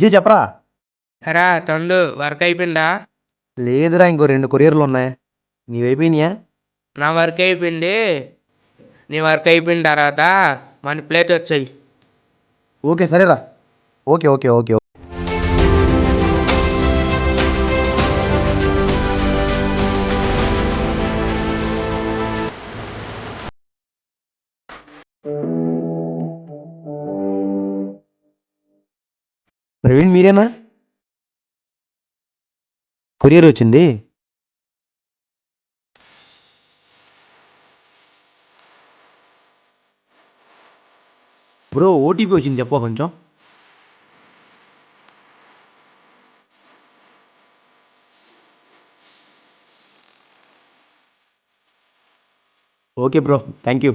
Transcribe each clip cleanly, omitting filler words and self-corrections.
విజయ్ చెప్పరా. ఎరా తమ్ముడు వర్క్ అయిపోయిందా? లేదురా, ఇంకో 2 కొరియర్లు ఉన్నాయి. నీవైపోయినాయా? నా వర్క్ అయిపోయింది. నీ వర్క్ అయిపోయిన తర్వాత మన ప్లేట్ వచ్చాయి. ఓకే సరేరా. Okay okay okay. ప్రవీణ్ మీరేనా? కొరియర్ వచ్చింది. బ్రో ఓటీపీ వచ్చింది, చెప్పా కొంచెం. Okay bro, thank you.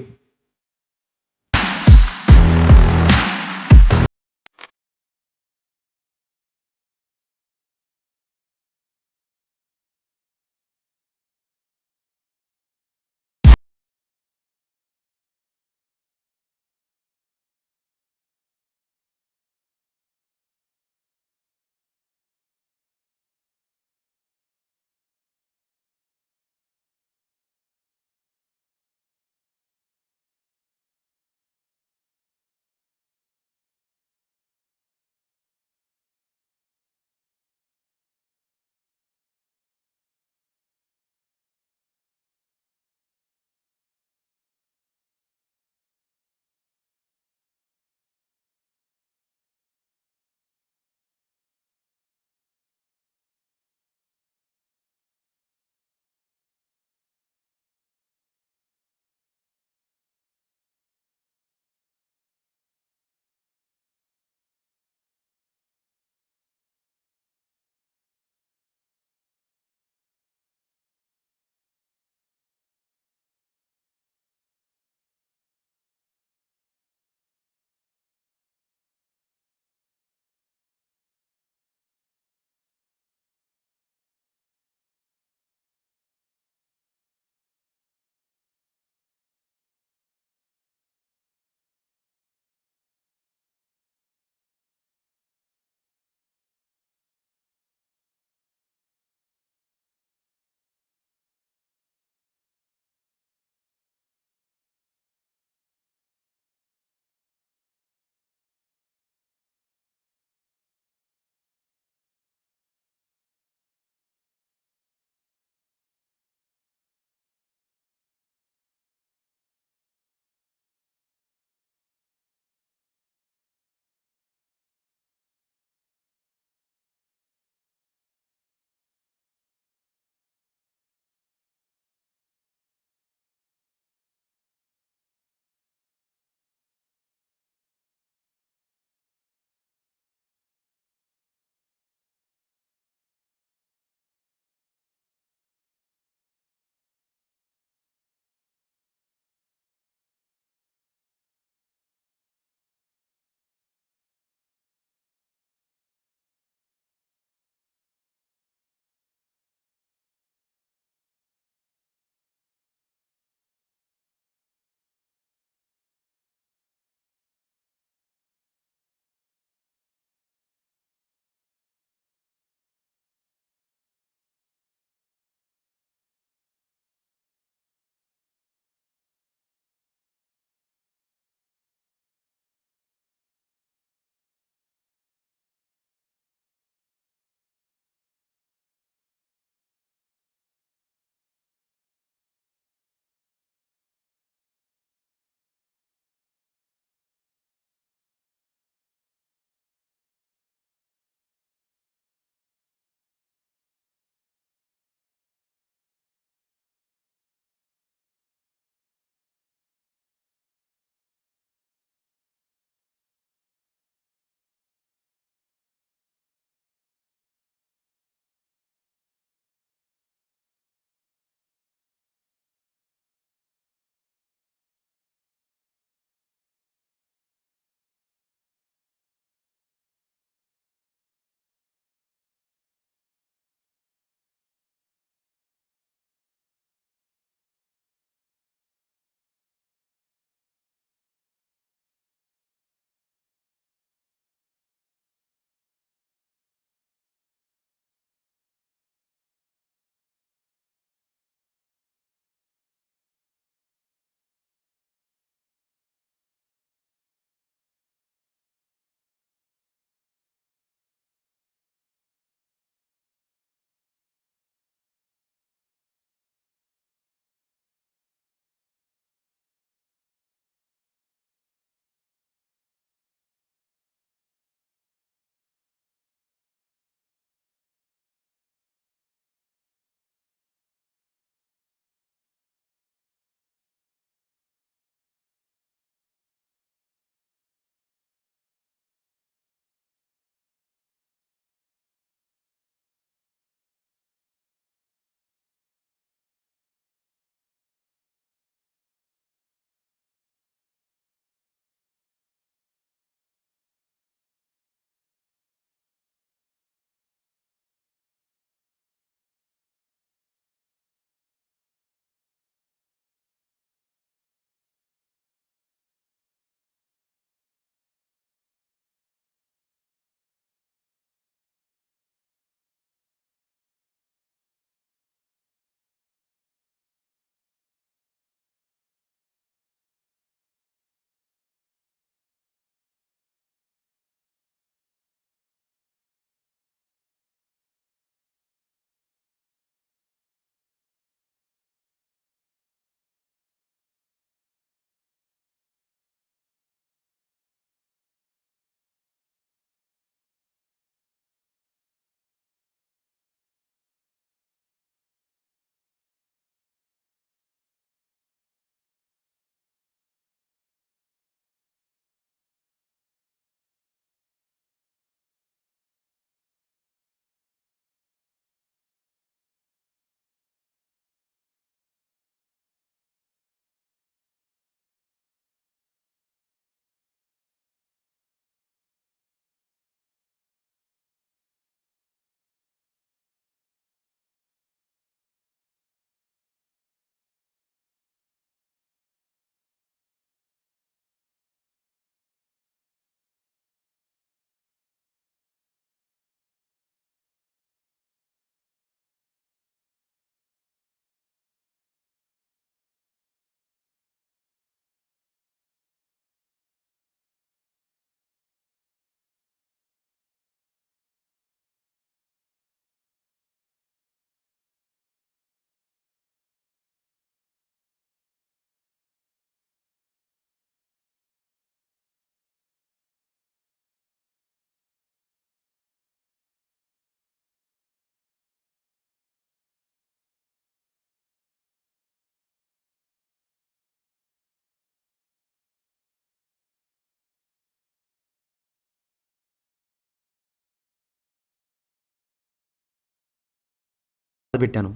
పెట్టాను.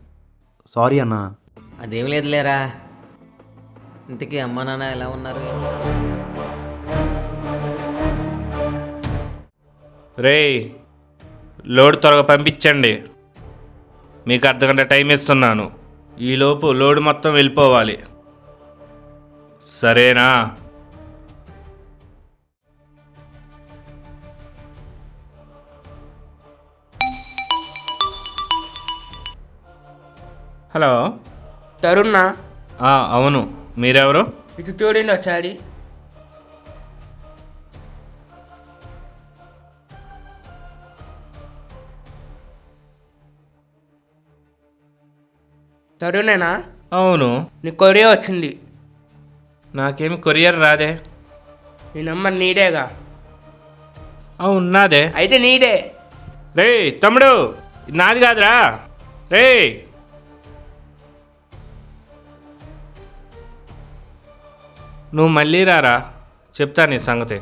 సారీ అన్నా. అదేం లేదులేరా. ఇంతకీ అమ్మా నాన్న ఎలా ఉన్నారు? రేయ్, లోడ్ త్వరగా పంపించండి. మీకు అర్ధగంట టైం ఇస్తున్నాను. ఈలోపు లోడ్ మొత్తం వెళ్ళిపోవాలి, సరేనా? హలో. తరుణ్నా? అవును, మీరెవరు? ఇటు చూడండి ఒకసారి. తరుణేనా? అవును. నీ కొరియర్ వచ్చింది. నాకేమి కొరియర్ రాదే. నీ నెంబర్ నీదేగా? అవును, నాదే. అయితే నీదే. రేయ్ తమ్ముడు, ఇది నాది కాదురా. రేయ్, నువ్వు మళ్ళీ రారా, చెప్తా నీ సంగతి.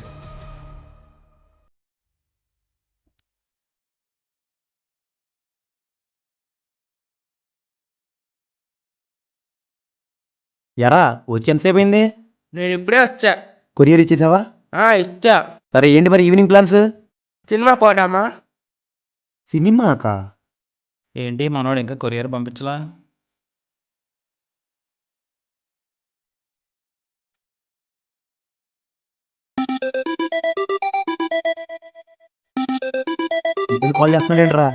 ఎరా వచ్చి ఎంతసేపు అయింది? నేను ఇప్పుడే వచ్చా. కొరియర్ ఇచ్చేసావా? ఇచ్చా. సరే, ఏంటి మరి ఈవినింగ్ ప్లాన్స్? సినిమా పోదామా? సినిమాకా? ఏంటి మనోడు ఇంకా కొరియర్ పంపించలా? కాల్ చేస్తున్నాడేంట్రా?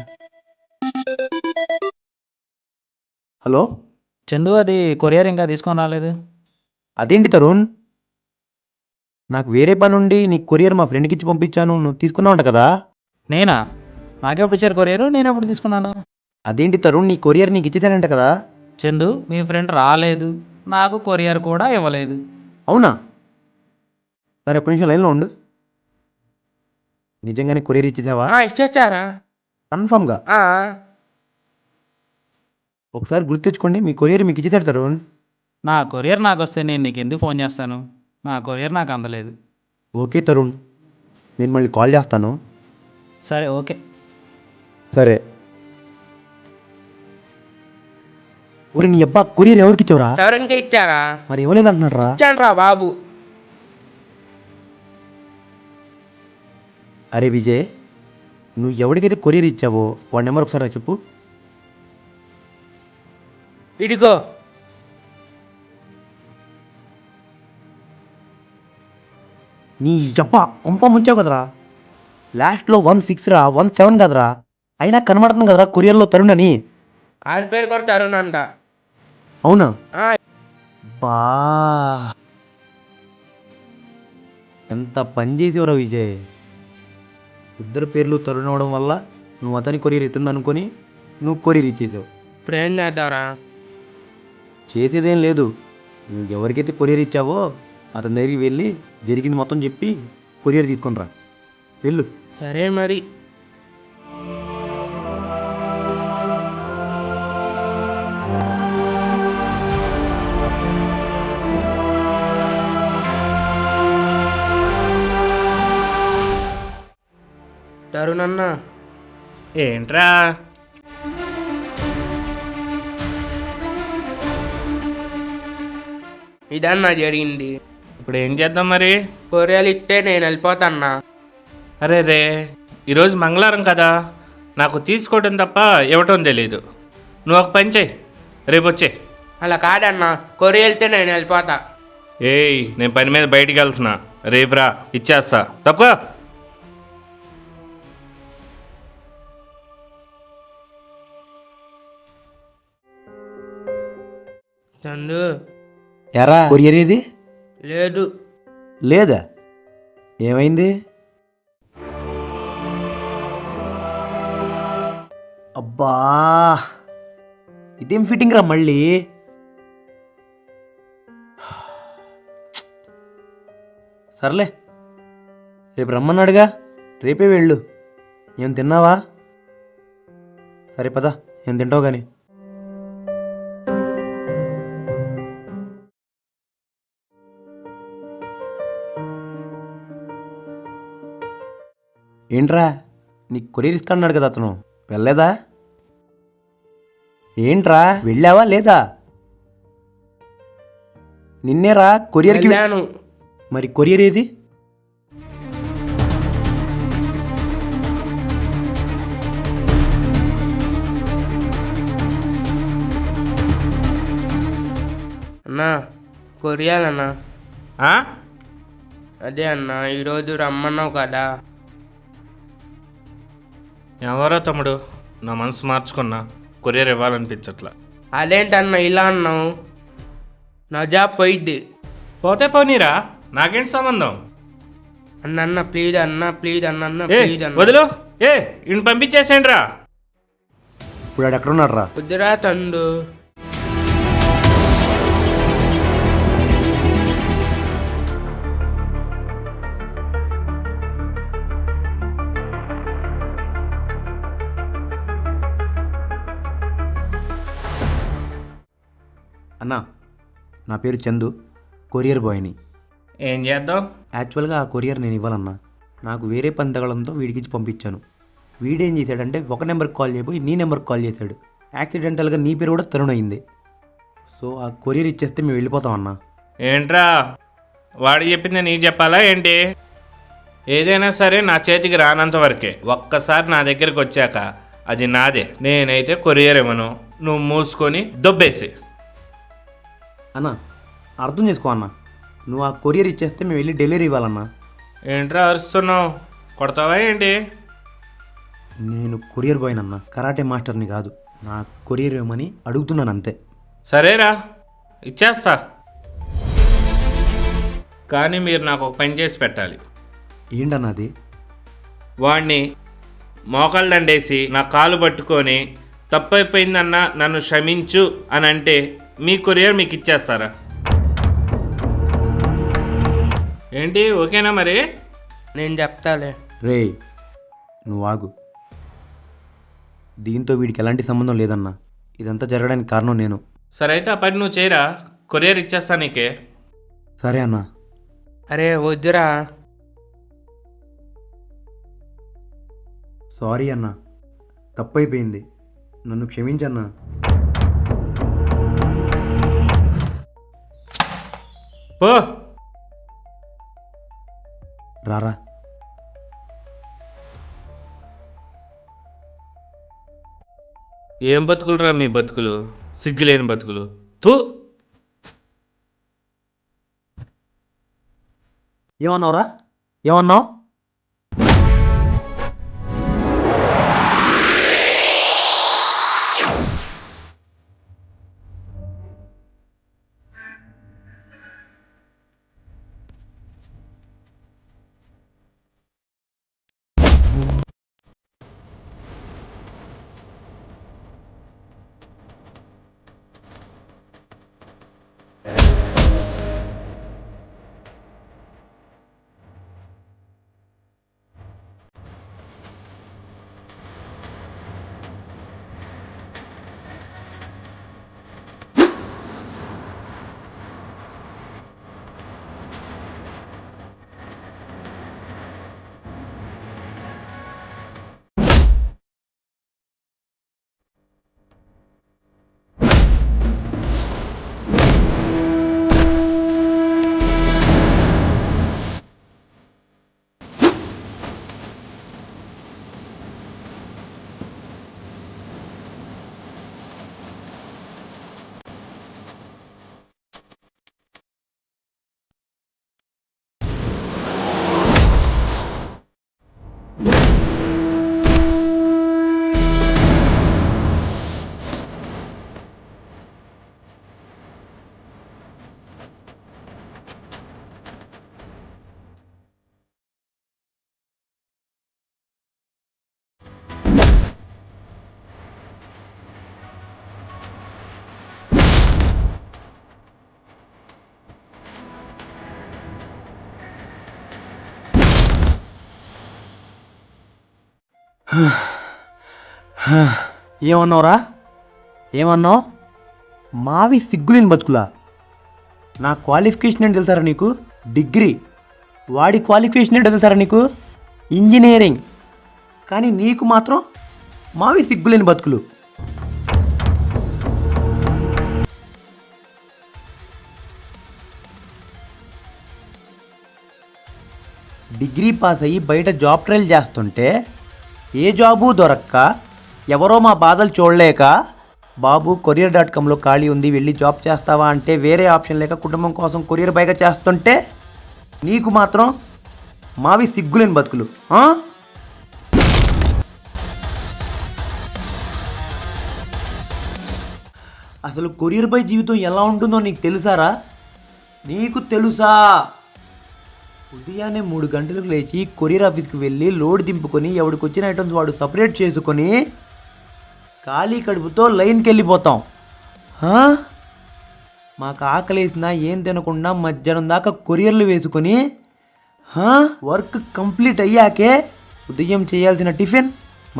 హలో చందు, అది కొరియర్ ఇంకా తీసుకొని రాలేదు. అదేంటి తరుణ్, నాకు వేరే పని ఉండి నీకు కొరియర్ మా ఫ్రెండ్కి ఇచ్చి పంపించాను, నువ్వు తీసుకున్నావు కదా? నేనా? నాకెప్పుడు ఇచ్చారు కొరియర్? నేను ఎప్పుడు తీసుకున్నాను? అదేంటి తరుణ్, నీ కొరియర్ నీకు ఇచ్చేసానంట కదా? చందు, మీ ఫ్రెండ్ రాలేదు, నాకు కొరియర్ కూడా ఇవ్వలేదు. అవునా? సరే, ఒక్క నిమిషం లైన్లో ఉండు. నిజంగానే కొరియర్ ఇచ్చేసావా? ఇచ్చేచ్చారా? కన్ఫామ్గా? ఒకసారి గుర్తు తెచ్చుకోండి, మీ కొరియర్ మీకు ఇచ్చేసాడు తరుణ్. నా కొరియర్ నాకు వస్తే నేను నీకు ఎందుకు ఫోన్ చేస్తాను? నా కొరియర్ నాకు అందలేదు. ఓకే తరుణ్, నేను మళ్ళీ కాల్ చేస్తాను. సరే, ఓకే. సరే. ఊరి నీ అబ్బా, కొరియర్ ఎవరికి ఇచ్చావురా? తరుణ్కి ఇచ్చారా? మరి ఇవ్వలేదు అంటున్నాడు రా. ఇచ్చాను రా బాబు. అరే విజయ్, నువ్వు ఎవరికైతే కొరియర్ ఇచ్చావో వాడి నెంబర్ ఒకసారి నాకు చెప్పు. ఇదిగో. నీ అబ్బా కొంప ముంచావు కదరా. లాస్ట్లో 16 రా, 17 కదరా. అయినా కనబడుతుంది కదరా కొరియర్లో తరుణ్ అని. ఆయన పేరు కూడా తరుణ్ అంట. అవునా? ఆ, బా, ఎంత పని చేసేవరా విజయ్. ఇద్దరు పేర్లు తరుణ్ అవడం వల్ల నువ్వు అతని కొరియర్ ఎత్తుంది అనుకొని నువ్వు కొరియర్ ఇచ్చేసావు. ఇప్పుడు ఏం చేద్దాంరా? చేసేదేం లేదు, నువ్వు ఎవరికైతే కొరియర్ ఇచ్చావో అతని దగ్గరికి వెళ్ళి జరిగింది మొత్తం చెప్పి కొరియర్ తీసుకొని రా. వెళ్ళు. సరే మరి. తరుణ్ అన్న, ఏంట్రా? ఇదన్నా జరిగింది. ఇప్పుడు ఏం చేద్దాం మరి? కొరియలు ఇస్తే నేను వెళ్ళిపోతాన్నా. అరే రే, ఈరోజు మంగళవారం కదా, నాకు తీసుకోవడం తప్ప ఇవ్వటం తెలీదు. నువ్వు ఒక పని చేయి, రేపు వచ్చే. అలా కాదన్నా, కొరియా వెళ్తే నేను వెళ్ళిపోతా. ఏయ్, నేను పని మీద బయటికి వెళ్తున్నా, రేపు రా, ఇచ్చేస్తా. తప్పుకో. చందు, ఎరా కొరియర్ ఏది? లేదు. లేదా? ఏమైంది? అబ్బా, ఇదేం ఫిట్టింగ్ రా మళ్ళీ. సర్లే, రేపు రమ్మన్నాడుగా, రేపే వెళ్ళు. ఏం తిన్నావా? సరే పద, ఏం తింటావు కానీ. ఏంట్రా, నీకు కొరియర్ ఇస్తాన్నాడు కదా అతను, వెళ్ళలేదా? ఏంట్రా వెళ్ళావా లేదా? నిన్నేరా కొరియర్కి వెళ్ళాను. మరి కొరియర్ ఏది? అన్నా కొరియాలన్నా. ఆ? అదే అన్నా ఈరోజు రమ్మన్నావు కదా. ఎవరో తమ్ముడు, నా మనసు మార్చుకున్నా, కొరియర్ ఇవ్వాలనిపించట్లా. అదేంటన్నా ఇలా అన్నావు? నా జాబ్ పోయిద్ది. పోతే పోనీరా, నాకేంటి సంబంధం? అన్న ప్లీజ్ అన్న, ప్లీజ్ అన్న, ఏ ప్లీజ్ అన్న. వదిలు. ఏ ఇన్ని పంపించేసేయండి రా. ఇప్పుడు ఆడు ఎక్కడున్నాడు రా? వద్దురా తండు. అన్నా, నా పేరు చందు, కొరియర్ బాయ్ని. ఏం చేద్దాం? యాక్చువల్గా ఆ కొరియర్ నేను ఇవ్వాలన్నా. నాకు వేరే పని తగలంతో వీడికిచ్చి పంపించాను. వీడేం చేశాడంటే ఒక నెంబర్కి కాల్ చేయబోయి నీ నెంబర్కి కాల్ చేశాడు. యాక్సిడెంటల్గా నీ పేరు కూడా తరుణ్ అయింది. సో ఆ కొరియర్ ఇచ్చేస్తే మేము వెళ్ళిపోతాం అన్నా. ఏంట్రా, వాడు చెప్పింది నీకు చెప్పాలా ఏంటి? ఏదైనా సరే నా చేతికి రానంత వరకే. ఒక్కసారి నా దగ్గరికి వచ్చాక అది నాదే. నేనైతే కొరియర్ ఇవ్వను. నువ్వు మూసుకొని దొబ్బేసి. అన్నా అర్థం చేసుకో అన్నా, నువ్వు ఆ కొరియర్ ఇచ్చేస్తే మేము వెళ్ళి డెలివరీ ఇవ్వాలన్నా. ఏంట్రా అరుస్తున్నావు? కొడతావా ఏంటి? నేను కొరియర్ బాయ్నన్నా, కరాటే మాస్టర్ని కాదు. నా కొరియర్ ఇవ్వమని అడుగుతున్నాను అంతే. సరేరా, ఇచ్చేస్తా. కానీ మీరు నాకు ఒక పని చేసి పెట్టాలి. ఏంటన్నది? వాడిని మోకాళ్ళు దండేసి నా కాలు పట్టుకొని తప్పైపోయిందన్నా నన్ను క్షమించు అని అంటే మీ కొరియర్ మీకు ఇచ్చేస్తారా? ఏంటి, ఓకేనా మరి? నేను చెప్తాలే. రే నువ్వు ఆగు. దీంతో వీడికి ఎలాంటి సంబంధం లేదన్నా. ఇదంతా జరగడానికి కారణం నేను. సరే అయితే ఆ పని నువ్వు చేయరా, కొరియర్ ఇచ్చేస్తా నీకే. సరే అన్నా. అరే వద్దురా. సారీ అన్నా, తప్పైపోయింది, నన్ను క్షమించన్నా. పో. రారా. ఏం బతుకులురా మీ బతుకులు, సిగ్గులేని బతుకులు. తూ. ఏమన్నావురా? ఏమన్నావు? ఏమన్నావురా? ఏమన్నావు? మావి సిగ్గులేని బతుకులా? నా క్వాలిఫికేషన్ ఏంటి తెలుసారా నీకు? డిగ్రీ. వాడి క్వాలిఫికేషన్ ఏంటో తెలుసారా నీకు? ఇంజనీరింగ్. కానీ నీకు మాత్రం మావి సిగ్గులేని బతుకులు. డిగ్రీ పాస్ అయ్యి బయట జాబ్ ట్రయల్ చేస్తుంటే ఏ జాబు దొరక్క ఎవరో మా బాధలు చూడలేక బాబు కొరియర్.comలో ఖాళీ ఉంది వెళ్ళి జాబ్ చేస్తావా అంటే వేరే ఆప్షన్ లేక కుటుంబం కోసం కొరియర్ బైక్ చేస్తుంటే నీకు మాత్రం మావి సిగ్గులేని బతుకులు ఆ? అసలు కొరియర్ బాయ్ జీవితం ఎలా ఉంటుందో నీకు తెలుసారా? నీకు తెలుసా? ఉదయాన్నే 3 గంటలకు లేచి కొరియర్ ఆఫీస్కి వెళ్ళి లోడ్ దింపుకొని ఎవడికి వచ్చిన ఐటమ్స్ వాడు సపరేట్ చేసుకొని ఖాళీ కడుపుతో లైన్కి వెళ్ళిపోతాం. మాకు ఆకలేసినా ఏం తినకుండా మధ్యాహ్నం దాకా కొరియర్లు వేసుకొని వర్క్ కంప్లీట్ అయ్యాకే ఉదయం చేయాల్సిన టిఫిన్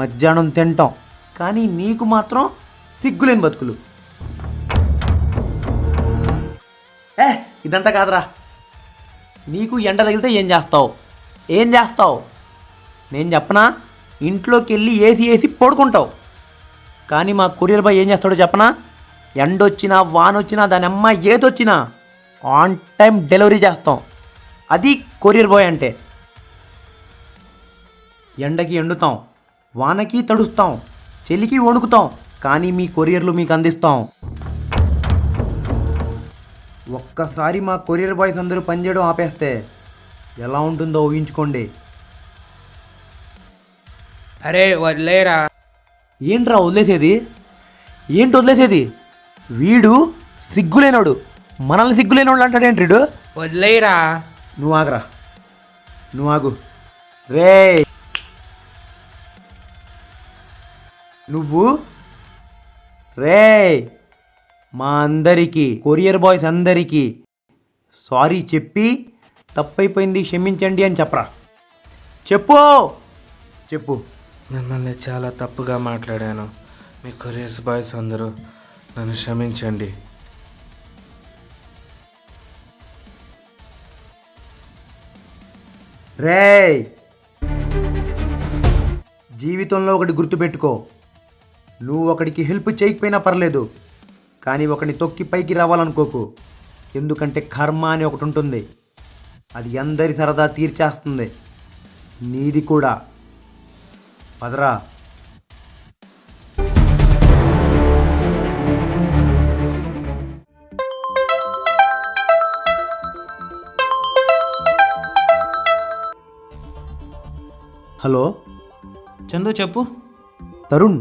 మధ్యాహ్నం తింటాం. కానీ నీకు మాత్రం సిగ్గులేని బతుకులు. ఇదంతా కాదురా. నీకు ఎండ తగిలితే ఏం చేస్తావు? నేను చెప్పనా? ఇంట్లోకి వెళ్ళి ఏసీ పడుకుంటావు. కానీ మా కొరియర్ బాయ్ ఏం చేస్తాడో చెప్పనా? ఎండొచ్చినా వానొచ్చినా దాని అమ్మ ఏదొచ్చినా ఆన్ టైం డెలివరీ చేస్తాం. అది కొరియర్ బాయ్ అంటే. ఎండకి ఎండుతాం, వానకి తడుస్తాం, చలికి వణుకుతాం, కానీ మీ కొరియర్లు మీకు అందిస్తాం. ఒక్కసారి మా కొరియర్ బాయ్స్ అందరూ పనిచేయడం ఆపేస్తే ఎలా ఉంటుందో ఊహించుకోండి. అరే వదిలేరా. ఏంట్రా వదిలేసేది? వీడు సిగ్గులేనోడు. మనల్ని సిగ్గులేనోడు అంటాడేంటి వీడు? వదిలేరా. నువ్వు ఆగు రే. నువ్వు రే మా అందరికీ కొరియర్ బాయ్స్ అందరికీ సారీ చెప్పి తప్పైపోయింది క్షమించండి అని చెప్పరా. చెప్పు. మిమ్మల్ని చాలా తప్పుగా మాట్లాడాను. మీ కొరియర్స్ బాయ్స్ అందరూ నన్ను క్షమించండి. రేయ్, జీవితంలో ఒకటి గుర్తుపెట్టుకో. నువ్వు ఒకడికి హెల్ప్ చేయకపోయినా పర్లేదు, కానీ ఒకడిని తొక్కి పైకి రావాలనుకోకు. ఎందుకంటే కర్మ అని ఒకటి ఉంటుంది. అది అందరి సరదా తీర్చేస్తుంది, నీది కూడా. పదరా. హలో చందు చెప్పు. తరుణ్,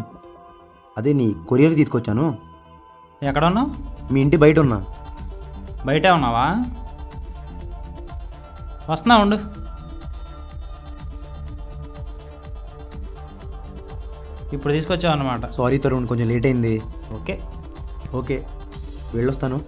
అదే నీ కొరియర్ తీసుకొచ్చాను. ఎక్కడ ఉన్నావు? మీ ఇంటి బయట ఉన్నా. బయటే ఉన్నావా? వస్తున్నా ఉండు. ఇప్పుడు తీసుకొచ్చావు అన్నమాట. సారీ తరుణ్, కొంచెం లేట్ అయింది. ఓకే వెళ్ళొస్తాను.